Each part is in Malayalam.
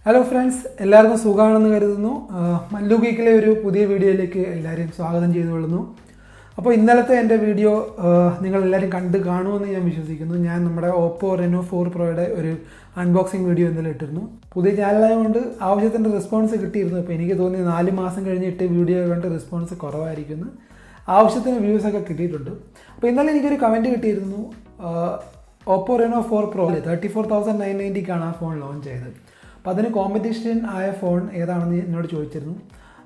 ഹലോ ഫ്രണ്ട്സ്, എല്ലാവർക്കും സുഖമാണെന്ന് കരുതുന്നു. മല്ലു ഗീക്കിലെ ഒരു പുതിയ വീഡിയോയിലേക്ക് എല്ലാവരെയും സ്വാഗതം ചെയ്തുകൊള്ളുന്നു. അപ്പോൾ ഇന്നലത്തെ എൻ്റെ വീഡിയോ നിങ്ങളെല്ലാവരും കണ്ട് കാണുമെന്ന് ഞാൻ വിശ്വസിക്കുന്നു. ഞാൻ നമ്മുടെ ഓപ്പോ റെനോ 4 പ്രോയുടെ ഒരു അൺബോക്സിങ് വീഡിയോ ഇന്നലെ ഇട്ടിരുന്നു. പുതിയ ചാനലായതുകൊണ്ട് ആവശ്യത്തിൻ്റെ റെസ്പോൺസ് കിട്ടിയിരുന്നു. അപ്പോൾ എനിക്ക് തോന്നി 4 മാസം കഴിഞ്ഞിട്ട് വീഡിയോ കണ്ട് റെസ്പോൺസ് കുറവായിരിക്കുന്നു. ആവശ്യത്തിന് വ്യൂസൊക്കെ കിട്ടിയിട്ടുണ്ട്. അപ്പോൾ ഇന്നലെ എനിക്കൊരു കമൻറ്റ് കിട്ടിയിരുന്നു. ഓപ്പോ റെനോ 4 പ്രോ 34,990ക്കാണ് ആ ഫോൺ ലോഞ്ച് ചെയ്തത്. അപ്പോൾ അതിന് കോമ്പറ്റീഷൻ ആയ ഫോൺ ഏതാണെന്ന് എന്നോട് ചോദിച്ചിരുന്നു.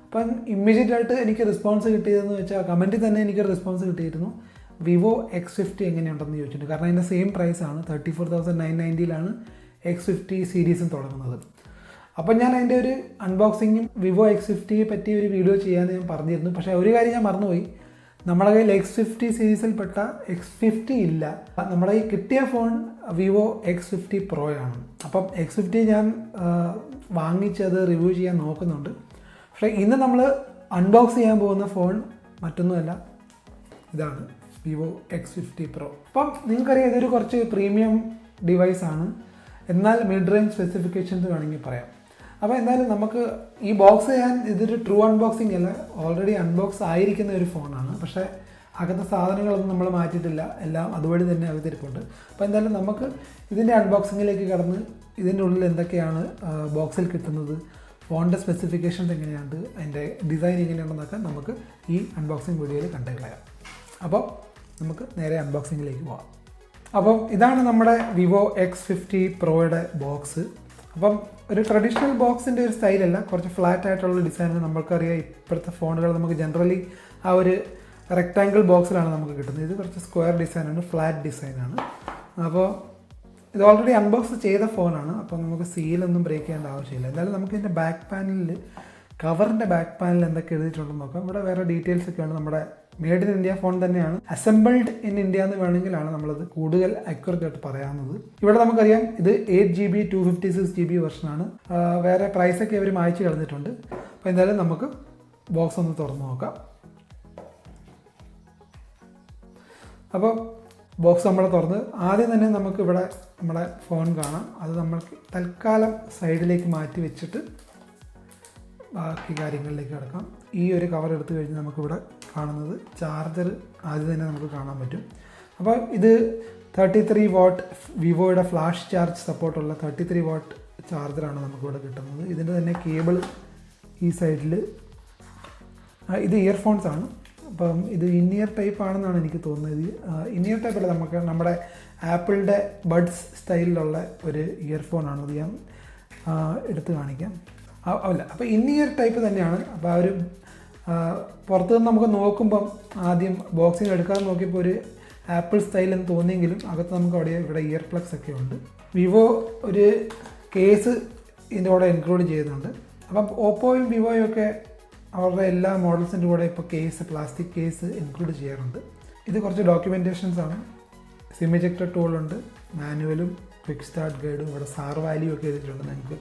അപ്പം ഇമ്മീഡിയറ്റ് ആയിട്ട് എനിക്ക് റെസ്പോൺസ് കിട്ടിയതെന്ന് വെച്ചാൽ കമൻറ്റിൽ തന്നെ എനിക്ക് റെസ്പോൺസ് കിട്ടിയിരുന്നു. വിവോ X50 എങ്ങനെയുണ്ടെന്ന് ചോദിച്ചിട്ടുണ്ട്. കാരണം അതിൻ്റെ സെയിം പ്രൈസാണ്, 34,990ലാണ് X50 സീരീസും തുടങ്ങുന്നത്. അപ്പം ഞാൻ അതിൻ്റെ ഒരു അൺബോക്സിങ്ങും വിവോ X50 പറ്റി ഒരു വീഡിയോ ചെയ്യാമെന്ന് ഞാൻ പറഞ്ഞിരുന്നു. പക്ഷേ ഒരു കാര്യം ഞാൻ മറന്നുപോയി. നമ്മുടെ കയ്യിൽ X50 സീരീസിൽപ്പെട്ട X50 ഇല്ല. നമ്മുടെ ഈ കിട്ടിയ ഫോൺ വിവോ X50 പ്രോയാണ്. അപ്പം X50 ഞാൻ വാങ്ങിച്ചത് റിവ്യൂ ചെയ്യാൻ നോക്കുന്നുണ്ട്. പക്ഷേ ഇന്ന് നമ്മൾ അൺബോക്സ് ചെയ്യാൻ പോകുന്ന ഫോൺ മറ്റൊന്നുമല്ല, ഇതാണ് വിവോ X50 പ്രോ. അപ്പം നിങ്ങൾക്കറിയാം, ഇതൊരു കുറച്ച് പ്രീമിയം ഡിവൈസാണ്. എന്നാൽ മിഡ് റേഞ്ച് സ്പെസിഫിക്കേഷൻസ് വേണമെങ്കിൽ പറയാം. അപ്പോൾ എന്തായാലും നമുക്ക് ഈ ബോക്സ് ഇതൊരു ട്രൂ അൺബോക്സിങ് അല്ല, ഓൾറെഡി അൺബോക്സ് ആയിരിക്കുന്ന ഒരു ഫോണാണ്. പക്ഷേ അകത്തെ സാധനങ്ങളൊന്നും നമ്മൾ മാറ്റിയിട്ടില്ല, എല്ലാം അതുവഴി തന്നെ അകത്തിരിപ്പുണ്ട്. അപ്പോൾ എന്തായാലും നമുക്ക് ഇതിൻ്റെ അൺബോക്സിങ്ങിലേക്ക് കടന്ന് ഇതിൻ്റെ ഉള്ളിൽ എന്തൊക്കെയാണ് ബോക്സിൽ കിട്ടുന്നത്, ഫോണിൻ്റെ സ്പെസിഫിക്കേഷൻസ് എങ്ങനെയാണ്, അതിൻ്റെ ഡിസൈൻ എങ്ങനെയാണെന്നൊക്കെ നമുക്ക് ഈ അൺബോക്സിങ് വീഡിയോയിൽ കണ്ടു കളയാം. അപ്പോൾ നമുക്ക് നേരെ അൺബോക്സിങ്ങിലേക്ക് പോകാം. അപ്പം ഇതാണ് നമ്മുടെ വിവോ X50 പ്രോയുടെ ബോക്സ്. അപ്പം ഒരു ട്രഡീഷണൽ ബോക്സിൻ്റെ ഒരു സ്റ്റൈലല്ല, കുറച്ച് ഫ്ലാറ്റ് ആയിട്ടുള്ള ഡിസൈൻ. നമ്മൾക്കറിയാം, ഇപ്പോഴത്തെ ഫോണുകൾ നമുക്ക് ജനറലി ആ ഒരു റെക്റ്റാങ്കിൾ ബോക്സിലാണ് നമുക്ക് കിട്ടുന്നത്. ഇത് കുറച്ച് സ്ക്വയർ ഡിസൈനാണ്, ഫ്ലാറ്റ് ഡിസൈനാണ്. അപ്പോൾ ഇത് ഓൾറെഡി അൺബോക്സ് ചെയ്ത ഫോണാണ്. അപ്പോൾ നമുക്ക് സീലൊന്നും ബ്രേക്ക് ചെയ്യേണ്ട ആവശ്യമില്ല. എന്തായാലും നമുക്ക് ഇതിൻ്റെ ബാക്ക് പാനലിൽ, കവറിൻ്റെ ബാക്ക് പാനലിൽ എന്തൊക്കെ എഴുതിയിട്ടുണ്ടെന്ന് നോക്കാം. ഇവിടെ വേറെ ഡീറ്റെയിൽസ് ഒക്കെയാണ്. നമ്മുടെ മെയ്ഡ് ഇൻ ഇന്ത്യ ഫോൺ തന്നെയാണ്, അസംബിൾഡ് ഇൻ ഇന്ത്യ എന്ന് വേണമെങ്കിലാണ് നമ്മളത് കൂടുതൽ അക്യുറേറ്റ് ആയിട്ട് പറയാവുന്നത്. ഇവിടെ നമുക്കറിയാം ഇത് 8GB 256GB വെർഷനാണ്. വേറെ പ്രൈസൊക്കെ അവർ മായ്ച്ചു കളഞ്ഞിട്ടുണ്ട്. അപ്പോൾ എന്തായാലും നമുക്ക് ബോക്സ് ഒന്ന് തുറന്നു നോക്കാം. അപ്പോൾ ബോക്സ് നമ്മൾ തുറന്ന് ആദ്യം തന്നെ നമുക്ക് ഇവിടെ നമ്മുടെ ഫോൺ കാണാം. അത് നമ്മൾക്ക് തൽക്കാലം സൈഡിലേക്ക് മാറ്റി വെച്ചിട്ട് ബാക്കി കാര്യങ്ങളിലേക്ക് കിടക്കാം. ഈ ഒരു കവർ എടുത്തു കഴിഞ്ഞ് നമുക്കിവിടെ കാണുന്നത് ചാർജർ ആദ്യം തന്നെ നമുക്ക് കാണാൻ പറ്റും. അപ്പോൾ ഇത് 33 വാട്ട് വിവോയുടെ ഫ്ലാഷ് ചാർജ് സപ്പോർട്ടുള്ള 33 വാട്ട് ചാർജറാണ് നമുക്കിവിടെ കിട്ടുന്നത്. ഇതിൻ്റെ തന്നെ കേബിൾ ഈ സൈഡിൽ. ഇത് ഇയർഫോൺസ് ആണ്. അപ്പം ഇത് ഇന്നിയർ ടൈപ്പ് ആണെന്നാണ് എനിക്ക് തോന്നുന്നത്. ഇന്നിയർ ടൈപ്പല്ല, നമുക്ക് നമ്മുടെ ആപ്പിളിൻ്റെ ബഡ്സ് സ്റ്റൈലിലുള്ള ഒരു ഇയർഫോണാണ്. അത് ഞാൻ എടുത്ത് കാണിക്കാം. അല്ല, അപ്പോൾ ഇന്നിയർ ടൈപ്പ് തന്നെയാണ്. അപ്പോൾ ആ ഒരു പുറത്തു നിന്ന് നമുക്ക് നോക്കുമ്പം ആദ്യം ബോക്സിങ് എടുക്കാൻ നോക്കിയപ്പോൾ ഒരു ആപ്പിൾ സ്റ്റൈൽ എന്ന് തോന്നിയെങ്കിലും അകത്ത് നമുക്ക് ഇവിടെ ഇയർ പ്ലഗ്സ് ഒക്കെ ഉണ്ട്. വിവോ ഒരു കേസ് ഇതിൻ്റെ കൂടെ ഇൻക്ലൂഡ് ചെയ്യുന്നുണ്ട്. അപ്പം ഓപ്പോയും വിവോയും ഒക്കെ അവരുടെ എല്ലാ മോഡൽസിൻ്റെ കൂടെ ഇപ്പോൾ പ്ലാസ്റ്റിക് കേസ് ഇൻക്ലൂഡ് ചെയ്യാറുണ്ട്. ഇത് കുറച്ച് ഡോക്യുമെൻറ്റേഷൻസ് ആണ്. സിം ഇജക്ടർ ടൂളുണ്ട്, മാനുവലും ക്വിക്ക് സ്റ്റാർട്ട് ഗൈഡും, ഇവിടെ സാർ വാല്യൂ ഒക്കെ എഴുതിയിട്ടുണ്ട്. നിങ്ങൾക്ക്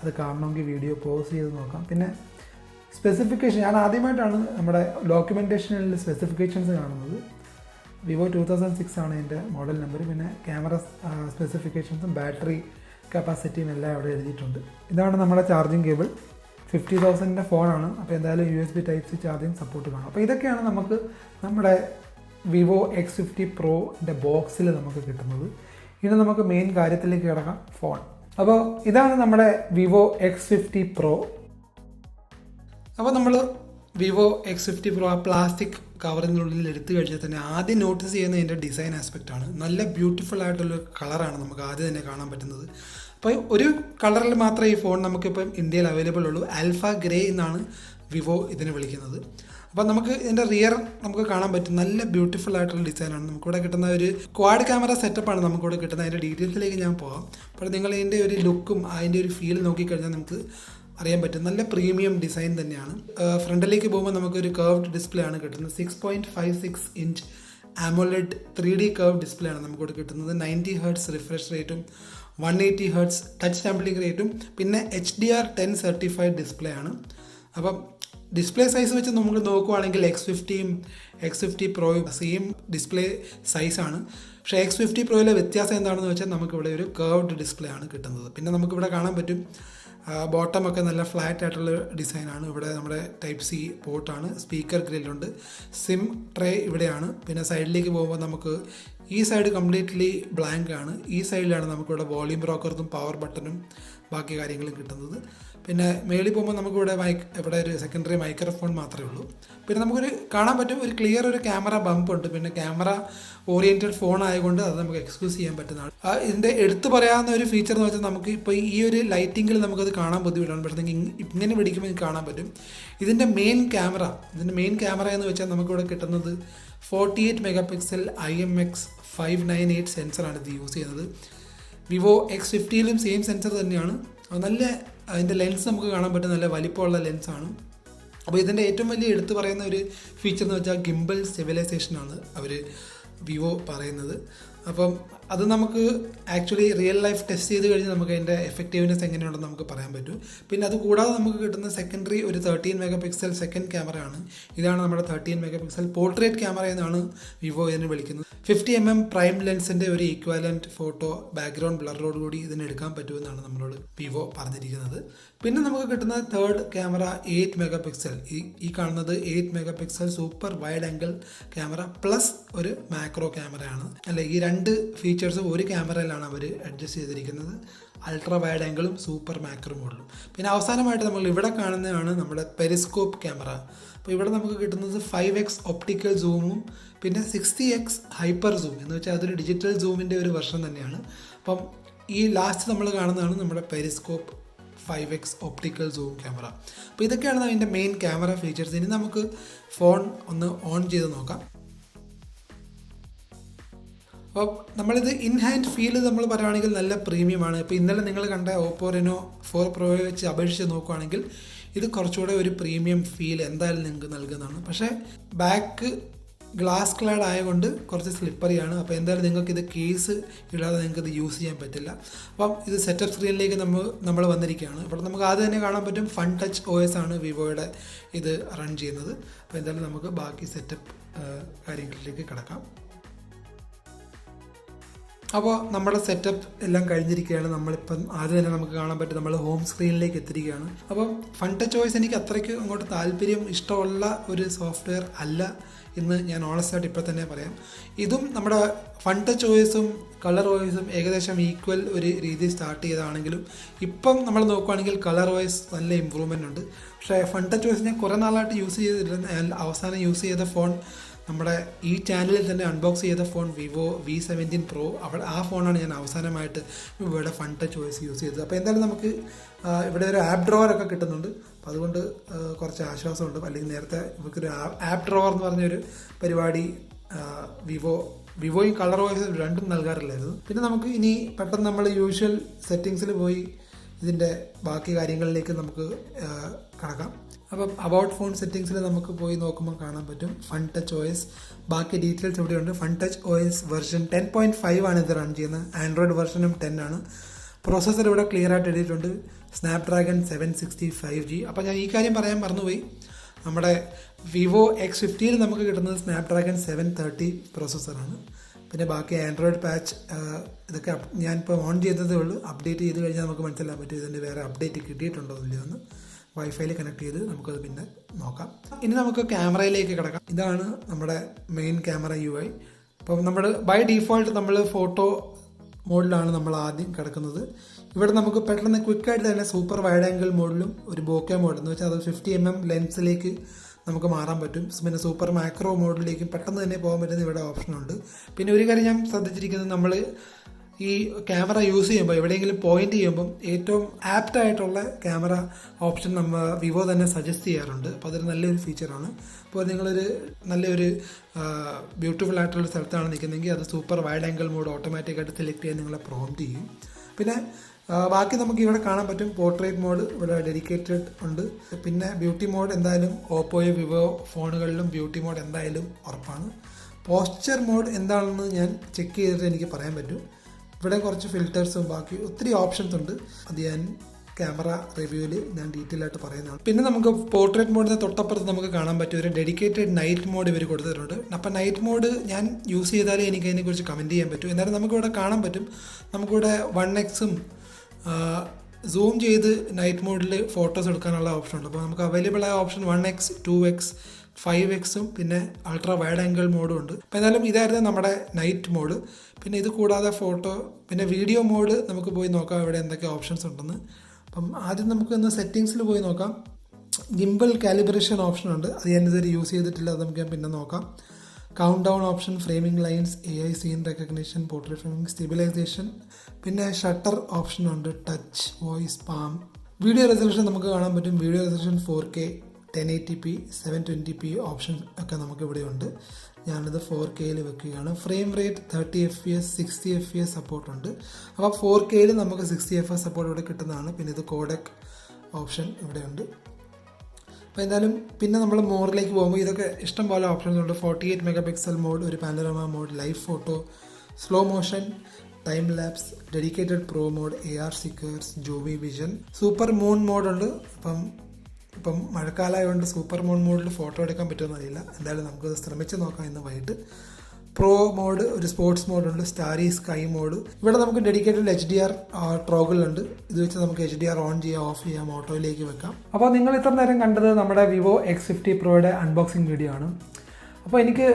അത് കാണണമെങ്കിൽ വീഡിയോ പോസ് ചെയ്ത് നോക്കാം. പിന്നെ സ്പെസിഫിക്കേഷൻ, ഞാൻ ആദ്യമായിട്ടാണ് നമ്മുടെ ഡോക്യുമെൻറ്റേഷനിൽ സ്പെസിഫിക്കേഷൻസ് കാണുന്നത്. വിവോ 2006 ആണ് എൻ്റെ മോഡൽ നമ്പർ. പിന്നെ ക്യാമറ സ്പെസിഫിക്കേഷൻസും ബാറ്ററി കപ്പാസിറ്റിയും എല്ലാം അവിടെ എഴുതിയിട്ടുണ്ട്. ഇതാണ് നമ്മുടെ ചാർജിങ് കേബിൾ. 50,000ൻ്റെ ഫോണാണ്. അപ്പോൾ എന്തായാലും USB Type-C ചാർജിങ് സപ്പോർട്ട് കാണും. അപ്പോൾ ഇതൊക്കെയാണ് നമുക്ക് നമ്മുടെ വിവോ X50 പ്രോൻ്റെ ബോക്സിൽ നമുക്ക് കിട്ടുന്നത്. ഇനി നമുക്ക് മെയിൻ കാര്യത്തിലേക്ക് കിടക്കാം, ഫോൺ. അപ്പോൾ ഇതാണ് നമ്മുടെ വിവോ X50 പ്രോ. അപ്പോൾ നമ്മൾ വിവോ X50 പ്രോ ആ പ്ലാസ്റ്റിക് കവറിനുള്ളിൽ എടുത്തു കഴിഞ്ഞാൽ തന്നെ ആദ്യം നോട്ടീസ് ചെയ്യുന്ന ഇതിൻ്റെ ഡിസൈൻ ആസ്പെക്റ്റാണ്. നല്ല ബ്യൂട്ടിഫുൾ ആയിട്ടുള്ള കളറാണ് നമുക്ക് ആദ്യം തന്നെ കാണാൻ പറ്റുന്നത്. അപ്പോൾ ഒരു കളറിൽ മാത്രമേ ഈ ഫോൺ നമുക്കിപ്പം ഇന്ത്യയിൽ അവൈലബിൾ ഉള്ളൂ. ആൽഫ ഗ്രേ എന്നാണ് വിവോ ഇതിനെ വിളിക്കുന്നത്. അപ്പോൾ നമുക്ക് ഇതിൻ്റെ റിയർ നമുക്ക് കാണാൻ പറ്റും. നല്ല ബ്യൂട്ടിഫുൾ ആയിട്ടുള്ള ഡിസൈനാണ്. നമുക്കിവിടെ കിട്ടുന്ന ഒരു ക്വാഡ് ക്യാമറ സെറ്റപ്പാണ് നമുക്കിവിടെ കിട്ടുന്നത്. അതിൻ്റെ ഡീറ്റെയിൽസിലേക്ക് ഞാൻ പോകാം. അപ്പോൾ നിങ്ങൾ ഇതിൻ്റെ ഒരു ലുക്കും അതിൻ്റെ ഒരു ഫീൽ നോക്കിക്കഴിഞ്ഞാൽ നമുക്ക് അറിയാൻ പറ്റും. നല്ല പ്രീമിയം ഡിസൈൻ തന്നെയാണ്. ഫ്രണ്ടിലേക്ക് പോകുമ്പോൾ നമുക്കൊരു കർവ്ഡ് ഡിസ്പ്ലേ ആണ് കിട്ടുന്നത്. 6.56 inch AMOLED 3D curve display ആണ് നമുക്കിവിടെ കിട്ടുന്നത്. 90 Hz റിഫ്രഷ് റേറ്റും 180 Hz ടച്ച് സാമ്പിളിംഗ് റേറ്റും പിന്നെ HDR10 സർട്ടിഫൈഡ് ഡിസ്പ്ലേ ആണ്. അപ്പം ഡിസ്പ്ലേ സൈസ് വെച്ച് നമുക്ക് നോക്കുവാണെങ്കിൽ X50യും X50 Proയും സെയിം ഡിസ്പ്ലേ സൈസാണ്. പക്ഷേ X50 Proയിലെ വ്യത്യാസം എന്താണെന്ന് വെച്ചാൽ നമുക്കിവിടെ ഒരു കർവ്ഡ് ഡിസ്പ്ലേ ആണ് കിട്ടുന്നത്. പിന്നെ നമുക്കിവിടെ കാണാൻ പറ്റും ബോട്ടമൊക്കെ നല്ല ഫ്ലാറ്റ് ആയിട്ടുള്ള ഡിസൈനാണ്. ഇവിടെ നമ്മുടെ ടൈപ്പ് സി പോർട്ടാണ്, സ്പീക്കർ ഗ്രില്ലുണ്ട്, സിം ട്രേ ഇവിടെയാണ്. പിന്നെ സൈഡിലേക്ക് പോകുമ്പോൾ നമുക്ക് ഈ സൈഡ് കംപ്ലീറ്റ്ലി ബ്ലാങ്ക് ആണ്. ഈ സൈഡിലാണ് നമുക്കിവിടെ വോളിയം ബ്രോക്കറും പവർ ബട്ടണും ബാക്കി കാര്യങ്ങളും കിട്ടുന്നത്. പിന്നെ മേളിൽ പോകുമ്പോൾ നമുക്കിവിടെ ഇവിടെ ഒരു സെക്കൻഡറി മൈക്രോഫോൺ മാത്രമേ ഉള്ളൂ. പിന്നെ നമുക്കൊരു കാണാൻ പറ്റും ഒരു ക്ലിയർ ഒരു ക്യാമറ ബമ്പ് ഉണ്ട്. പിന്നെ ക്യാമറ ഓറിയൻറ്റഡ് ഫോൺ ആയതുകൊണ്ട് അത് നമുക്ക് എക്സ്ക്യൂസ് ചെയ്യാൻ പറ്റുന്നതാണ്. ഇതിൻ്റെ എടുത്തു പറയാവുന്ന ഒരു ഫീച്ചർ എന്ന് വെച്ചാൽ നമുക്ക് ഇപ്പോൾ ഈ ഒരു ലൈറ്റിങ്ങിൽ നമുക്കത് കാണാൻ ബുദ്ധിമുട്ടാണ്. പക്ഷേ ഇങ്ങനെ പിടിക്കുമ്പോൾ ഇത് കാണാൻ പറ്റും. ഇതിൻ്റെ മെയിൻ ക്യാമറ എന്ന് വെച്ചാൽ നമുക്കിവിടെ കിട്ടുന്നത് 48 മെഗാപിക്സൽ IMX598 സെൻസറാണ് ഇത് യൂസ് ചെയ്യുന്നത്. Vivo X50യിലും സെയിം സെൻസർ തന്നെയാണ്. നല്ല അതിൻ്റെ ലെൻസ് നമുക്ക് കാണാൻ പറ്റും, നല്ല വലിപ്പമുള്ള ലെൻസാണ്. അപ്പോൾ ഇതിൻ്റെ ഏറ്റവും വലിയ എടുത്തു പറയുന്ന ഒരു ഫീച്ചർ എന്ന് വെച്ചാൽ ഗിംബൽ സ്റ്റെബിലൈസേഷനാണ് അവർ വിവോ പറയുന്നത്. അപ്പം അത് നമുക്ക് ആക്ച്വലി റിയൽ ലൈഫ് ടെസ്റ്റ് ചെയ്ത് കഴിഞ്ഞ് നമുക്ക് അതിൻ്റെ എഫക്റ്റീവ്നെസ് എങ്ങനെയുണ്ടെന്ന് നമുക്ക് പറയാൻ പറ്റും. പിന്നെ അത് കൂടാതെ നമുക്ക് കിട്ടുന്ന സെക്കൻഡറി ഒരു 13 മെഗാപിക്സൽ സെക്കൻഡ് ക്യാമറയാണ്. ഇതാണ് നമ്മുടെ 13 മെഗാപിക്സൽ പോർട്രേറ്റ് ക്യാമറ എന്നാണ് വിവോ ഇതിനെ വിളിക്കുന്നത്. 50mm പ്രൈം ലെൻസിൻ്റെ ഒരു ഈക്വാലൻറ്റ് ഫോട്ടോ ബാക്ക്ഗ്രൗണ്ട് ബ്ലറോട് കൂടി ഇതിന് എടുക്കാൻ പറ്റുമെന്നാണ് നമ്മളോട് വിവോ പറഞ്ഞിരിക്കുന്നത്. പിന്നെ നമുക്ക് കിട്ടുന്ന തേർഡ് ക്യാമറ 8 മെഗാപിക്സൽ, ഈ കാണുന്നത് 8 megapixel super wide angle camera plus ഒരു മാക്രോ ക്യാമറയാണ്. അല്ല, ഈ രണ്ട് ഫീച്ചേഴ്സും ഒരു ക്യാമറയിലാണ് അവർ അഡ്ജസ്റ്റ് ചെയ്തിരിക്കുന്നത്, അൾട്രാ വൈഡ് ആംഗിളും സൂപ്പർ മാക്രോ മോഡലും. പിന്നെ അവസാനമായിട്ട് നമ്മൾ ഇവിടെ കാണുന്നതാണ് നമ്മുടെ പെരിസ്കോപ്പ് ക്യാമറ. അപ്പോൾ ഇവിടെ നമുക്ക് കിട്ടുന്നത് 5x ഒപ്റ്റിക്കൽ സൂമും പിന്നെ 60x ഹൈപ്പർ സൂം എന്ന് വെച്ചാൽ അതൊരു ഡിജിറ്റൽ സൂമിൻ്റെ ഒരു വെർഷൻ തന്നെയാണ്. അപ്പം ഈ ലാസ്റ്റ് നമ്മൾ കാണുന്നതാണ് നമ്മുടെ Periscope 5x optical zoom camera. അപ്പോൾ ഇതൊക്കെയാണ് അതിൻ്റെ മെയിൻ ക്യാമറ ഫീച്ചേഴ്സ്. ഇനി നമുക്ക് ഫോൺ ഒന്ന് ഓൺ ചെയ്ത് നോക്കാം. അപ്പോൾ നമ്മളിത് ഇൻ ഹാൻഡ് ഫീൽ നമ്മൾ പറയുകയാണെങ്കിൽ നല്ല പ്രീമിയമാണ്. ഇപ്പോൾ ഇന്നലെ നിങ്ങൾ കണ്ട ഓപ്പോ റെനോ 4 Pro വെച്ച് അപേക്ഷിച്ച് നോക്കുകയാണെങ്കിൽ ഇത് കുറച്ചുകൂടെ ഒരു പ്രീമിയം ഫീൽ എന്തായാലും നിങ്ങൾക്ക് നൽകുന്നതാണ്. പക്ഷേ ബാക്ക് ഗ്ലാസ് ക്ലാഡ് ആയതുകൊണ്ട് കുറച്ച് സ്ലിപ്പറിയാണ്. അപ്പോൾ എന്തായാലും നിങ്ങൾക്ക് ഇത് കേസ് ഇടാതെ നിങ്ങൾക്ക് ഇത് യൂസ് ചെയ്യാൻ പറ്റില്ല. അപ്പം ഇത് സെറ്റപ്പ് സ്ക്രീനിലേക്ക് നമ്മൾ വന്നിരിക്കുകയാണ്. ഇവിടെ നമുക്ക് ആദ്യം തന്നെ കാണാൻ പറ്റും ഫൺ ടച്ച് OS ആണ് വിവോയുടെ ഇത് റൺ ചെയ്യുന്നത്. അപ്പോൾ എന്തായാലും നമുക്ക് ബാക്കി സെറ്റപ്പ് കാര്യങ്ങളിലേക്ക് കിടക്കാം. അപ്പോൾ നമ്മുടെ സെറ്റപ്പ് എല്ലാം കഴിഞ്ഞിരിക്കുകയാണ്. നമ്മളിപ്പം ആദ്യം തന്നെ നമുക്ക് കാണാൻ പറ്റും നമ്മൾ ഹോം സ്ക്രീനിലേക്ക് എത്തിയിരിക്കുകയാണ്. അപ്പം ഫൺ ടച്ച് OS എനിക്ക് അത്രയ്ക്ക് അങ്ങോട്ട് ഇഷ്ടമുള്ള ഒരു സോഫ്റ്റ്വെയർ അല്ല എന്ന് ഞാൻ ഓണസ്റ്റായിട്ട് ഇപ്പോൾ തന്നെ പറയാം. ഇതും നമ്മുടെ ഫൺ ടച്ച് OSഉം കളർ OSഉം ഏകദേശം ഈക്വൽ ഒരു രീതിയിൽ സ്റ്റാർട്ട് ചെയ്തതാണെങ്കിലും ഇപ്പം നമ്മൾ നോക്കുകയാണെങ്കിൽ കളർ OS നല്ല ഇമ്പ്രൂവ്മെൻ്റ് ഉണ്ട്. പക്ഷേ ഫൺ ടച്ച് OS ഞാൻ കുറേ നാളായിട്ട് യൂസ് ചെയ്തിട്ടില്ല. അവസാനം യൂസ് ചെയ്ത ഫോൺ നമ്മുടെ ഈ ചാനലിൽ തന്നെ അൺബോക്സ് ചെയ്ത ഫോൺ Vivo V17 Pro, ആ ഫോണാണ് ഞാൻ അവസാനമായിട്ട് ഇവിടെ ഫൺ ടച്ച് OS യൂസ് ചെയ്തത്. അപ്പോൾ എന്തായാലും നമുക്ക് ഇവിടെ ഒരു ആപ്പ് ഡ്രോവറൊക്കെ കിട്ടുന്നുണ്ട്. അപ്പോൾ അതുകൊണ്ട് കുറച്ച് അല്ലെങ്കിൽ നേരത്തെ നമുക്കൊരു ആപ്പ് ഡ്രോവർ എന്ന് പറഞ്ഞൊരു പരിപാടി വിവോയും കളർ OS രണ്ടും നൽകാറില്ലായിരുന്നു. പിന്നെ നമുക്ക് ഇനി പെട്ടെന്ന് നമ്മൾ യൂഷ്വൽ സെറ്റിങ്സിൽ പോയി ഇതിൻ്റെ ബാക്കി കാര്യങ്ങളിലേക്ക് നമുക്ക് കടക്കാം. അപ്പം അബൌട്ട് ഫോൺ സെറ്റിങ്സിൽ നമുക്ക് പോയി നോക്കുമ്പോൾ കാണാൻ പറ്റും ഫൺ ടച്ച് OS. ബാക്കി ഡീറ്റെയിൽസ് ഇവിടെയുണ്ട്. ഫൺ ടച്ച് OS വെർഷൻ 10.5 ആണ് ഇത് റൺ ചെയ്യുന്നത്. ആൻഡ്രോയിഡ് വെർഷനും 10 ആണ്. പ്രോസസ്സർ ഇവിടെ ക്ലിയർ ആയിട്ട് എഴുതിയിട്ടുണ്ട്, സ്നാപ്ഡ്രാഗൺ 765G. അപ്പോൾ ഞാൻ ഈ കാര്യം പറയാൻ മറന്നുപോയി. നമ്മുടെ Vivo X50യിൽ നമുക്ക് കിട്ടുന്നത് സ്നാപ്ഡ്രാഗൺ 730 പ്രോസസ്സറാണ്. പിന്നെ ബാക്കി ആൻഡ്രോയിഡ് പാച്ച് ഇതൊക്കെ ഞാനിപ്പോൾ ഓൺ ചെയ്തതേ ഉള്ളൂ. അപ്ഡേറ്റ് ചെയ്ത് കഴിഞ്ഞാൽ നമുക്ക് മനസ്സിലാക്കാൻ പറ്റും ഇതിൻ്റെ വേറെ അപ്ഡേറ്റ് കിട്ടിയിട്ടുണ്ടോ ഇല്ലയോ എന്ന്. വൈഫൈയിൽ കണക്ട് ചെയ്ത് നമുക്കത് പിന്നെ നോക്കാം. ഇനി നമുക്ക് ക്യാമറയിലേക്ക് കിടക്കാം. ഇതാണ് നമ്മുടെ മെയിൻ ക്യാമറ UI. അപ്പം നമ്മൾ ബൈ ഡീഫോൾട്ട് നമ്മൾ ഫോട്ടോ മോഡിലാണ് നമ്മൾ ആദ്യം കിടക്കുന്നത്. ഇവിടെ നമുക്ക് പെട്ടെന്ന് ക്വിക്കായിട്ട് തന്നെ സൂപ്പർ വൈഡ് ആംഗിൾ മോഡിലും ഒരു ബോക്കെ മോഡ് എന്ന് വെച്ചാൽ അത് 50mm ലെൻസിലേക്ക് നമുക്ക് മാറാൻ പറ്റും. പിന്നെ സൂപ്പർ മാക്രോ മോഡിലേക്കും പെട്ടെന്ന് തന്നെ പോകാൻ പറ്റുന്ന ഇവിടെ ഓപ്ഷനുണ്ട്. പിന്നെ ഒരു കാര്യം ഞാൻ ശ്രദ്ധിച്ചിരിക്കുന്നത്, നമ്മൾ ഈ ക്യാമറ യൂസ് ചെയ്യുമ്പോൾ എവിടെയെങ്കിലും പോയിന്റ് ചെയ്യുമ്പം ഏറ്റവും ആപ്റ്റായിട്ടുള്ള ക്യാമറ ഓപ്ഷൻ നമ്മൾ വിവോ തന്നെ സജസ്റ്റ് ചെയ്യാറുണ്ട്. അപ്പോൾ അതൊരു നല്ലൊരു ഫീച്ചറാണ്. അപ്പോൾ നിങ്ങളൊരു നല്ലൊരു ബ്യൂട്ടിഫുൾ ആയിട്ടുള്ള സ്ഥലത്താണ് നിൽക്കുന്നതെങ്കിൽ അത് സൂപ്പർ വൈഡ് ആംഗിൾ മോഡ് ഓട്ടോമാറ്റിക്കായിട്ട് സെലക്ട് ചെയ്യാൻ നിങ്ങളെ പ്രോംപ്റ്റ് ചെയ്യും. പിന്നെ ബാക്കി നമുക്ക് ഇവിടെ കാണാൻ പറ്റും പോർട്രേറ്റ് മോഡ് ഇവിടെ ഡെഡിക്കേറ്റഡ് ഉണ്ട്. പിന്നെ ബ്യൂട്ടി മോഡ് എന്തായാലും ഓപ്പോയോ വിവോ ഫോണുകളിലും ബ്യൂട്ടി മോഡ് എന്തായാലും ഉറപ്പാണ്. പോസ്ചർ മോഡ് എന്താണെന്ന് ഞാൻ ചെക്ക് ചെയ്തിട്ട് എനിക്ക് പറയാൻ പറ്റും. ഇവിടെ കുറച്ച് ഫിൽറ്റേഴ്സും ബാക്കി ഒത്തിരി ഓപ്ഷൻസ് ഉണ്ട്. അത് ഞാൻ ക്യാമറ റിവ്യൂവിൽ ഞാൻ ഡീറ്റെയിൽ ആയിട്ട് പറയുന്നതാണ്. പിന്നെ നമുക്ക് പോർട്രേറ്റ് മോഡിൻ്റെ തൊട്ടപ്പുറത്ത് നമുക്ക് കാണാൻ പറ്റിയ ഒരു ഡെഡിക്കേറ്റഡ് നൈറ്റ് മോഡ് ഇവർ കൊടുത്തിട്ടുണ്ട്. അപ്പോൾ നൈറ്റ് മോഡ് ഞാൻ യൂസ് ചെയ്താലേ എനിക്ക് അതിനെക്കുറിച്ച് കമൻറ്റ് ചെയ്യാൻ പറ്റും. എന്നാലും നമുക്കിവിടെ കാണാൻ പറ്റും, നമുക്കിവിടെ 1x സൂം ചെയ്ത് നൈറ്റ് മോഡിൽ ഫോട്ടോസ് എടുക്കാനുള്ള ഓപ്ഷൻ ഉണ്ട്. അപ്പോൾ നമുക്ക് അവൈലബിൾ ആയ ഓപ്ഷൻ 1x 2x 5x പിന്നെ അൾട്രാ വൈഡ് ആംഗിൾ മോഡും ഉണ്ട്. അപ്പോൾ എന്തായാലും ഇതായിരുന്നു നമ്മുടെ നൈറ്റ് മോഡ്. പിന്നെ ഇത് കൂടാതെ ഫോട്ടോ പിന്നെ വീഡിയോ മോഡ് നമുക്ക് പോയി നോക്കാം ഇവിടെ എന്തൊക്കെ ഓപ്ഷൻസ് ഉണ്ടെന്ന്. അപ്പം ആദ്യം നമുക്കൊന്ന് സെറ്റിങ്സിൽ പോയി നോക്കാം. ഗിംബൽ കാലിബ്രേഷൻ ഓപ്ഷൻ ഉണ്ട്, അത് ഞാൻ ഇതുവരെ യൂസ് ചെയ്തിട്ടില്ല, അത് നമുക്ക് പിന്നെ നോക്കാം. Countdown option, framing lines, AI scene recognition, portrait framing, stabilization, പിന്നെ ഷട്ടർ ഓപ്ഷൻ ഉണ്ട്, touch, voice, palm. Video resolution നമുക്ക് കാണാൻ പറ്റും. Video resolution 4K 1080p 720p option ഒക്കെ നമുക്കിവിടെ ഉണ്ട്. ഞാനിത് 4Kയിൽ വെക്കുകയാണ്. Frame rate 30 FPS 60 FPS സപ്പോർട്ടുണ്ട്. അപ്പോൾ 4Kയിൽ നമുക്ക് 60 FPS സപ്പോർട്ട് ഇവിടെ കിട്ടുന്നതാണ്. പിന്നെ ഇത് കോഡെക് ഓപ്ഷൻ ഇവിടെ ഉണ്ട്. അപ്പോൾ എന്തായാലും പിന്നെ നമ്മൾ മോറിലേക്ക് പോകുമ്പോൾ ഇതൊക്കെ ഇഷ്ടം പോലെ ഓപ്ഷൻസ് ഉണ്ട്. 48 മെഗാപിക്സൽ മോഡ്, ഒരു panorama mode, live photo, slow motion, time lapse, dedicated pro mode, AR stickers, Jovi vision, super moon മോഡുണ്ട്. ഇപ്പം മഴക്കാലമായതുകൊണ്ട് സൂപ്പർ മൂൺ മോഡിൽ ഫോട്ടോ എടുക്കാൻ പറ്റുമെന്ന് അറിയില്ല. എന്തായാലും നമുക്കത് ശ്രമിച്ച് നോക്കാം ഇന്ന് വൈകിട്ട്. പ്രോ മോഡ്, ഒരു സ്പോർട്സ് മോഡുണ്ട്, സ്റ്റാറി സ്കൈ മോഡ്. ഇവിടെ നമുക്ക് ഡെഡിക്കേറ്റഡ് HDR ടോഗിൾ ഉണ്ട്. ഇത് വെച്ച് നമുക്ക് HDR ഓൺ ചെയ്യാം, ഓഫ് ചെയ്യാം, ഓട്ടോയിലേക്ക് വെക്കാം. അപ്പോൾ നിങ്ങൾ ഇത്ര നേരം കണ്ടത് നമ്മുടെ Vivo X50 Proയുടെ അൺബോക്സിങ് വീഡിയോ ആണ്. അപ്പോൾ എനിക്ക്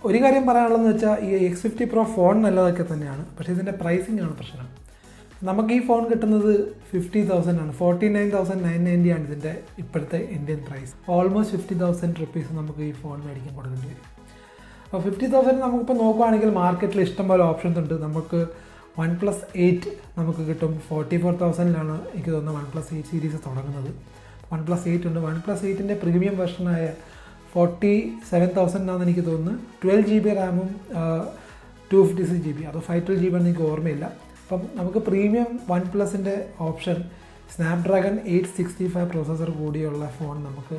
ഒരു കാര്യം പറയാനുള്ളതെന്ന് വെച്ചാൽ ഈ X50 Pro ഫോൺ നല്ലതൊക്കെ തന്നെയാണ്, പക്ഷേ ഇതിൻ്റെ പ്രൈസിങ് ആണ് പ്രശ്നം. നമുക്ക് ഈ ഫോൺ കിട്ടുന്നത് 50,000 ആണ്. 49,990 ആണ് ഇതിൻ്റെ ഇപ്പോഴത്തെ ഇന്ത്യൻ പ്രൈസ്. ഓൾമോസ്റ്റ് 50,000 റുപ്പീസ് നമുക്ക് ഈ ഫോൺ മേടിക്കാൻ കൊടുക്കേണ്ടി വരും. അപ്പോൾ 50,000 നമുക്കിപ്പോൾ നോക്കുകയാണെങ്കിൽ മാർക്കറ്റിൽ ഇഷ്ടംപോലെ ഓപ്ഷൻസ് ഉണ്ട്. നമുക്ക് OnePlus 8 നമുക്ക് കിട്ടും. 44,000 എനിക്ക് തോന്നുന്നത് OnePlus 8 സീരീസ് തുടങ്ങുന്നത്. OnePlus 8 ഉണ്ട്. OnePlus 8ൻ്റെ പ്രീമിയം വെർഷനായ 47,000 എനിക്ക് തോന്നുന്നു. 12GB റാമും 256GB, അതോ 512GB ആണെന്ന് എനിക്ക് ഓർമ്മയില്ല. അപ്പം നമുക്ക് പ്രീമിയം OnePlusൻ്റെ ഓപ്ഷൻ സ്നാപ്ഡ്രാഗൺ 865 പ്രോസസ്സർ കൂടിയുള്ള ഫോൺ നമുക്ക്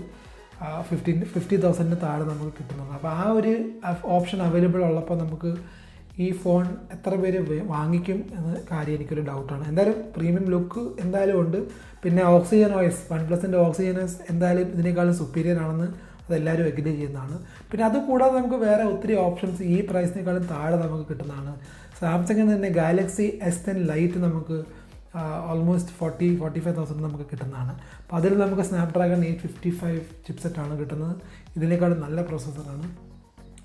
50,000 താഴെ നമുക്ക് കിട്ടുന്നുണ്ട്. അപ്പോൾ ആ ഒരു ഓപ്ഷൻ അവൈലബിൾ ഉള്ളപ്പോൾ നമുക്ക് ഈ ഫോൺ എത്ര പേര് വാങ്ങിക്കും എന്ന കാര്യം എനിക്കൊരു ഡൗട്ടാണ്. എന്തായാലും പ്രീമിയം ലുക്ക് എന്തായാലും ഉണ്ട്. പിന്നെ ഓക്സിജൻ OS, OnePlusൻ്റെ ഓക്സിജൻ OS എന്തായാലും ഇതിനേക്കാളും സുപ്പീരിയർ ആണെന്ന് അതെല്ലാവരും എഗ്രി ചെയ്യുന്നതാണ്. പിന്നെ അതുകൂടാതെ നമുക്ക് വേറെ ഒത്തിരി ഓപ്ഷൻസ് ഈ പ്രൈസിനേക്കാളും താഴെ നമുക്ക് കിട്ടുന്നതാണ്. സാംസങ്ങിൽ തന്നെ ഗാലക്സി S10 ലൈറ്റ് നമുക്ക് ഓൾമോസ്റ്റ് 45,000 നമുക്ക് കിട്ടുന്നതാണ്. അപ്പോൾ അതിൽ നമുക്ക് സ്നാപ്ഡ്രാഗൺ 855 ചിപ്സെറ്റാണ് കിട്ടുന്നത്. ഇതിനേക്കാളും നല്ല പ്രോസസ്സറാണ്,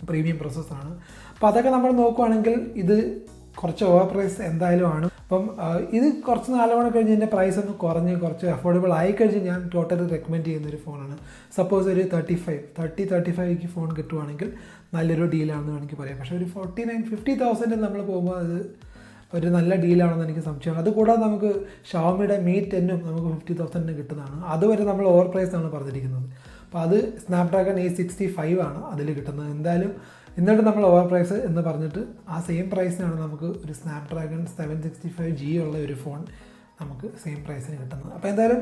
പ്രീമിയം പ്രോസസ്സറാണ്. അപ്പോൾ അതൊക്കെ നമ്മൾ നോക്കുകയാണെങ്കിൽ ഇത് കുറച്ച് ഓവർ പ്രൈസ് എന്തായാലും ആണ്. അപ്പം ഇത് കുറച്ച് നാളുകൂടെ കഴിഞ്ഞ് ഇതിൻ്റെ പ്രൈസ് ഒന്ന് കുറഞ്ഞ് കുറച്ച് അഫോർഡബിൾ ആയിക്കഴിഞ്ഞ് ഞാൻ ടോട്ടലി റെക്കമെൻഡ് ചെയ്യുന്നൊരു ഫോണാണ്. സപ്പോസ് ഒരു 35 ഫോൺ കിട്ടുവാണെങ്കിൽ നല്ലൊരു ഡീലാണെന്ന് വേണമെങ്കിൽ പറയാം. പക്ഷേ ഒരു 50,000 നമ്മൾ പോകുമ്പോൾ അത് ഒരു നല്ല ഡീലാണെന്ന് എനിക്ക് സംശയമാണ്. അതുകൂടാതെ നമുക്ക് ഷവോമിയുടെ Mi 10 നമുക്ക് 50,000 കിട്ടുന്നതാണ്. അതുവരെ നമ്മൾ ഓവർ പ്രൈസ് ആണ് പറഞ്ഞിരിക്കുന്നത്. അപ്പോൾ അത് സ്നാപ്ഡ്രാഗൺ 865 ആണ് അതിൽ കിട്ടുന്നത്. എന്തായാലും എന്നിട്ട് നമ്മൾ ഓവർ പ്രൈസ് എന്ന് പറഞ്ഞിട്ട് ആ സെയിം പ്രൈസിനാണ് നമുക്ക് ഒരു സ്നാപ്ഡ്രാഗൺ 765G ഉള്ള ഒരു ഫോൺ നമുക്ക് സെയിം പ്രൈസിന് കിട്ടുന്നത്. അപ്പോൾ എന്തായാലും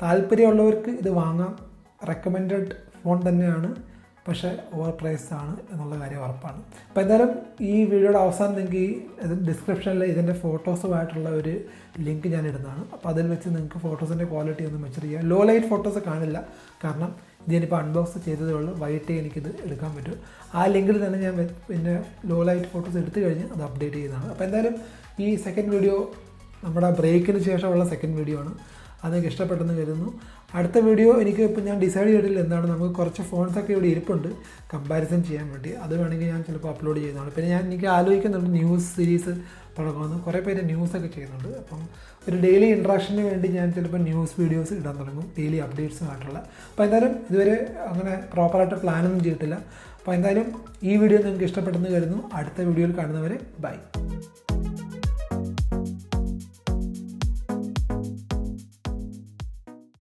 താല്പര്യമുള്ളവർക്ക് ഇത് വാങ്ങാം. റെക്കമെൻഡഡ് ഫോൺ തന്നെയാണ്, പക്ഷേ ഓവർ പ്രൈസ് ആണ് എന്നുള്ള കാര്യം ഉറപ്പാണ്. അപ്പോൾ എന്തായാലും ഈ വീഡിയോയുടെ അവസാനം നിങ്ങൾക്ക് ഈ ഡിസ്ക്രിപ്ഷനിൽ ഇതിൻ്റെ ഫോട്ടോസുമായിട്ടുള്ള ഒരു ലിങ്ക് ഞാൻ ഇടുന്നതാണ്. അപ്പോൾ അതിൽ വെച്ച് നിങ്ങൾക്ക് ഫോട്ടോസിൻ്റെ ക്വാളിറ്റി ഒന്ന് മെച്ചർ ചെയ്യാം. ലോ ലൈറ്റ് ഫോട്ടോസ് കാണില്ല, കാരണം ഇതിനിപ്പോൾ അൺബോക്സ് ചെയ്തതേ ഉള്ളൂ. വൈകിട്ടേ എനിക്കിത് എടുക്കാൻ പറ്റും. ആ ലിങ്കിൽ തന്നെ ഞാൻ പിന്നെ ലോ ലൈറ്റ് ഫോട്ടോസ് എടുത്തു കഴിഞ്ഞ് അത് അപ്ഡേറ്റ് ചെയ്യുന്നതാണ്. അപ്പോൾ എന്തായാലും ഈ സെക്കൻഡ് വീഡിയോ നമ്മുടെ ബ്രേക്കിന് ശേഷമുള്ള സെക്കൻഡ് വീഡിയോ ആണ്. അതെനിക്ക് ഇഷ്ടപ്പെട്ടെന്ന് കരുതുന്നു. അടുത്ത വീഡിയോ എനിക്ക് ഇപ്പോൾ ഞാൻ ഡിസൈഡ് ചെയ്തിട്ടില്ല എന്താണ്. നമുക്ക് കുറച്ച് ഫോൺസൊക്കെ ഇവിടെ ഇരിപ്പുണ്ട് കമ്പാരിസൺ ചെയ്യാൻ വേണ്ടി. അത് വേണമെങ്കിൽ ഞാൻ ചിലപ്പോൾ അപ്ലോഡ് ചെയ്യുന്നതാണ്. പിന്നെ എനിക്ക് ആലോചിക്കുന്നുണ്ട് ന്യൂസ് സീരീസ് തുടങ്ങുമെന്ന്. കുറേ പേര് ന്യൂസൊക്കെ ചെയ്യുന്നുണ്ട്. അപ്പം ഒരു ഡെയിലി ഇൻട്രാക്ഷന് വേണ്ടി ഞാൻ ചിലപ്പോൾ ന്യൂസ് വീഡിയോസ് ഇടാൻ തുടങ്ങും, ഡെയിലി അപ്ഡേറ്റ്സുമായിട്ടുള്ള. അപ്പോൾ എന്തായാലും ഇതുവരെ അങ്ങനെ പ്രോപ്പറായിട്ട് പ്ലാനൊന്നും ചെയ്തിട്ടില്ല. അപ്പോൾ എന്തായാലും ഈ വീഡിയോ നിങ്ങൾക്ക് ഇഷ്ടപ്പെട്ടെന്ന് കരുതുന്നു. അടുത്ത വീഡിയോയിൽ കാണുന്നവരെ ബൈ.